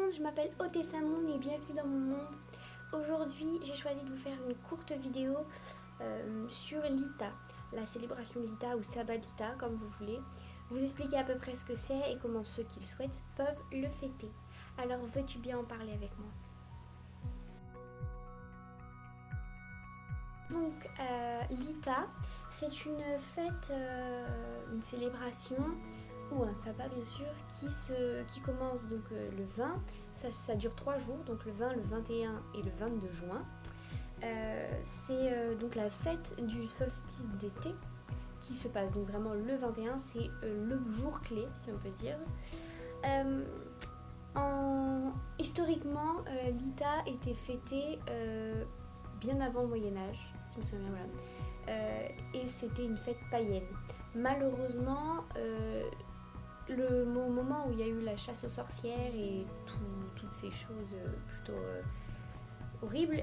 monde, je m'appelle Otessa Moon et bienvenue dans mon monde. Aujourd'hui, j'ai choisi de vous faire une courte vidéo sur l'Ita, la célébration de l'Ita ou Sabbat d'Ita, comme vous voulez. Vous expliquer à peu près ce que c'est et comment ceux qui le souhaitent peuvent le fêter. Alors, veux-tu bien en parler avec moi? Donc, l'Ita, c'est une fête, une célébration ou un sabbat bien sûr, qui commence donc le 20, ça dure 3 jours, donc le 20, le 21 et le 22 juin. C'est donc la fête du solstice d'été qui se passe donc vraiment le 21, c'est le jour clé si on peut dire. Historiquement, l'Ita était fêtée bien avant le Moyen-Âge, si je me souviens, voilà. Et c'était une fête païenne. Malheureusement, le moment où il y a eu la chasse aux sorcières et toutes ces choses plutôt horribles,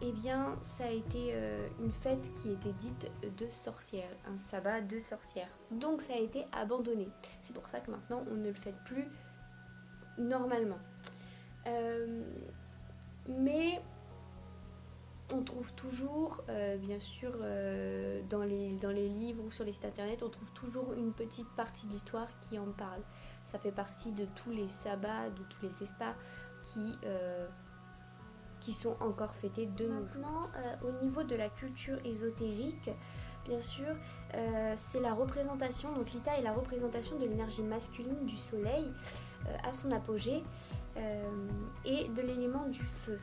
eh bien ça a été une fête qui était dite de sorcières, un sabbat de sorcières. Donc ça a été abandonné. C'est pour ça que maintenant on ne le fête plus normalement. Mais on trouve toujours, bien sûr, dans les livres ou sur les sites internet, on trouve toujours une petite partie de l'histoire qui en parle. Ça fait partie de tous les sabbats, de tous les espas qui sont encore fêtés de nos jours. Maintenant, au niveau de la culture ésotérique, bien sûr, c'est la représentation, donc l'Ita est la représentation de l'énergie masculine du soleil à son apogée et de l'élément du feu.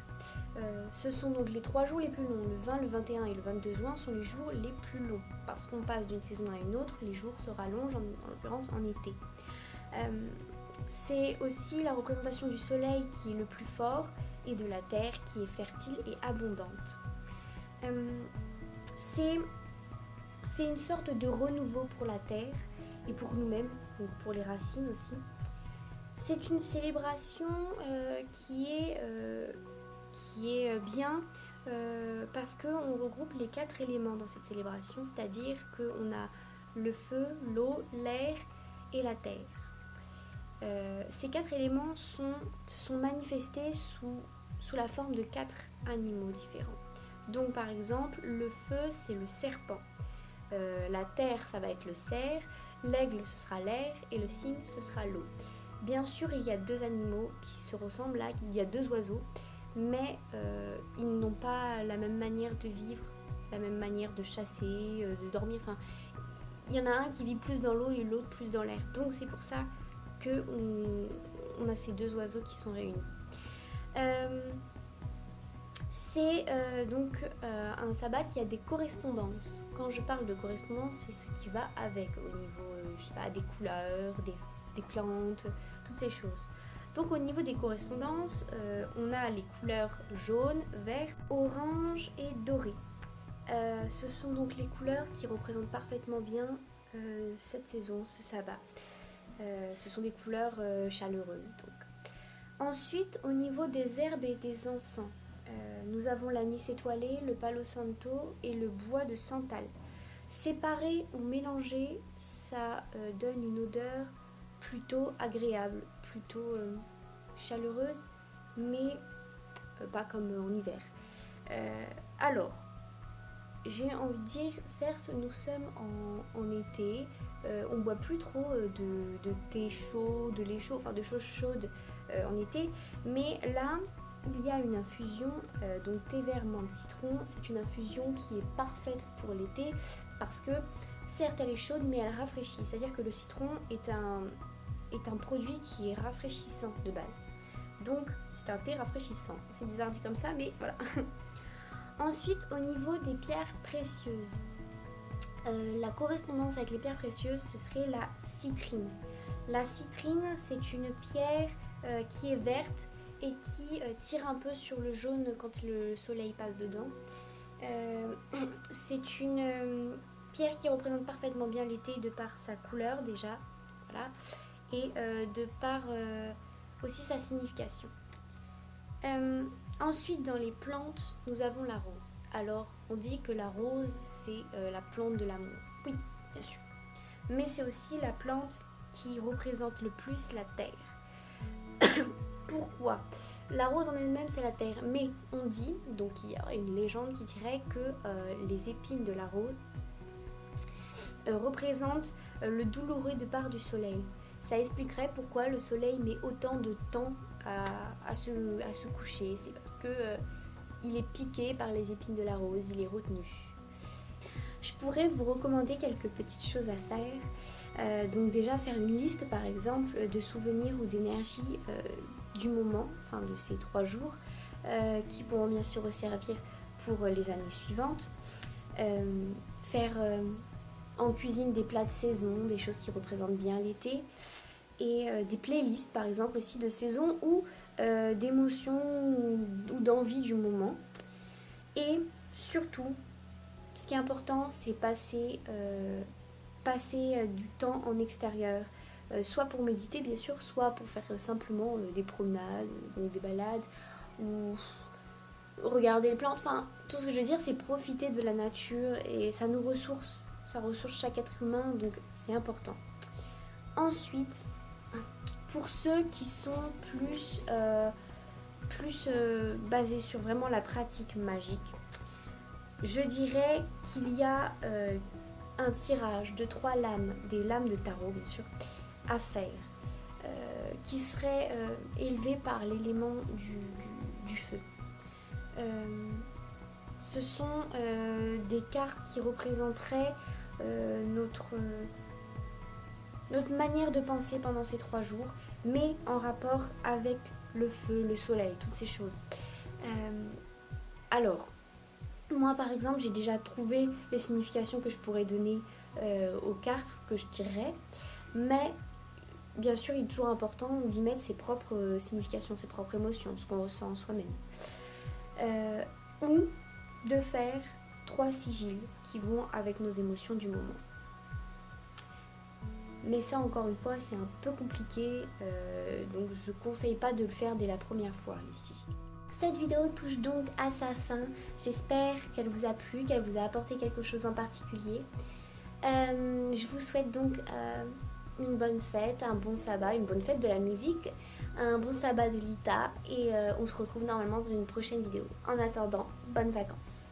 Ce sont donc les 3 jours les plus longs, le 20, le 21 et le 22 juin sont les jours les plus longs, parce qu'on passe d'une saison à une autre, les jours se rallongent, en l'occurrence en été. C'est aussi la représentation du soleil qui est le plus fort et de la terre qui est fertile et abondante. C'est une sorte de renouveau pour la terre et pour nous-mêmes, donc pour les racines aussi. C'est une célébration qui est bien parce qu'on regroupe les 4 éléments dans cette célébration, c'est-à-dire qu'on a le feu, l'eau, l'air et la terre. Ces 4 éléments se sont manifestés sous la forme de 4 animaux différents. Donc par exemple, le feu c'est le serpent, la terre ça va être le cerf, l'aigle ce sera l'air et le cygne ce sera l'eau. Bien sûr il y a 2 animaux qui se ressemblent là, il y a 2 oiseaux, mais ils n'ont pas la même manière de vivre, la même manière de chasser, de dormir, enfin il y en a un qui vit plus dans l'eau et l'autre plus dans l'air, donc c'est pour ça qu'on a ces 2 oiseaux qui sont réunis. C'est donc un sabbat qui a des correspondances. Quand je parle de correspondance, c'est ce qui va avec au niveau je sais pas, des couleurs, des plantes, toutes ces choses. Donc au niveau des correspondances, on a les couleurs jaune, vert, orange et doré. Ce sont donc les couleurs qui représentent parfaitement bien cette saison, ce sabbat. Ce sont des couleurs chaleureuses donc. Ensuite, au niveau des herbes et des encens, nous avons l'anis étoilé, le palo santo et le bois de santal. Séparés ou mélangés, ça donne une odeur plutôt agréable, plutôt chaleureuse, mais pas comme en hiver. Alors, j'ai envie de dire, certes, nous sommes en été, on boit plus trop de thé chaud, de lait chaud, enfin de choses chaudes en été, mais là, il y a une infusion, donc thé vert menthe citron, c'est une infusion qui est parfaite pour l'été, parce que certes elle est chaude, mais elle rafraîchit, c'est-à-dire que le citron est un produit qui est rafraîchissant de base. Donc c'est un thé rafraîchissant, c'est bizarre dit comme ça, mais voilà. Ensuite, au niveau des pierres précieuses, la correspondance avec les pierres précieuses, ce serait la citrine. La citrine, c'est une pierre qui est verte et qui tire un peu sur le jaune quand le soleil passe dedans. C'est une pierre qui représente parfaitement bien l'été de par sa couleur déjà, voilà, et de par aussi sa signification. Ensuite, dans les plantes, nous avons la rose. Alors, on dit que la rose, c'est la plante de l'amour. Oui, bien sûr. Mais c'est aussi la plante qui représente le plus la terre. quoi. La rose en elle-même, c'est la terre, mais on dit, donc il y a une légende qui dirait que les épines de la rose représentent le douloureux départ du soleil. Ça expliquerait pourquoi le soleil met autant de temps à se coucher. C'est parce que il est piqué par les épines de la rose, il est retenu. Je pourrais vous recommander quelques petites choses à faire. Donc déjà faire une liste par exemple de souvenirs ou d'énergie du moment, enfin de ces 3 jours, qui pourront bien sûr servir pour les années suivantes. Faire en cuisine des plats de saison, des choses qui représentent bien l'été, et des playlists par exemple aussi de saison ou d'émotions ou d'envie du moment. Et surtout, ce qui est important, c'est passer du temps en extérieur, soit pour méditer bien sûr, soit pour faire simplement des promenades, donc des balades, ou regarder les plantes. Enfin, tout ce que je veux dire, c'est profiter de la nature et ça nous ressource, ça ressource chaque être humain, donc c'est important. Ensuite, pour ceux qui sont plus basés sur vraiment la pratique magique, je dirais qu'il y a un tirage de 3 lames, des lames de tarot bien sûr, à faire, qui serait élevé par l'élément du feu. Ce sont des cartes qui représenteraient notre manière de penser pendant ces 3 jours, mais en rapport avec le feu, le soleil, toutes ces choses. Alors, moi par exemple, j'ai déjà trouvé les significations que je pourrais donner aux cartes que je tirerais, mais bien sûr, il est toujours important d'y mettre ses propres significations, ses propres émotions, ce qu'on ressent en soi-même. Ou de faire 3 sigils qui vont avec nos émotions du moment. Mais ça, encore une fois, c'est un peu compliqué, donc je ne conseille pas de le faire dès la première fois, les sigils. Cette vidéo touche donc à sa fin. J'espère qu'elle vous a plu, qu'elle vous a apporté quelque chose en particulier. Je vous souhaite donc une bonne fête, un bon sabbat, une bonne fête de la musique, un bon sabbat de l'ITA et on se retrouve normalement dans une prochaine vidéo. En attendant, bonnes vacances.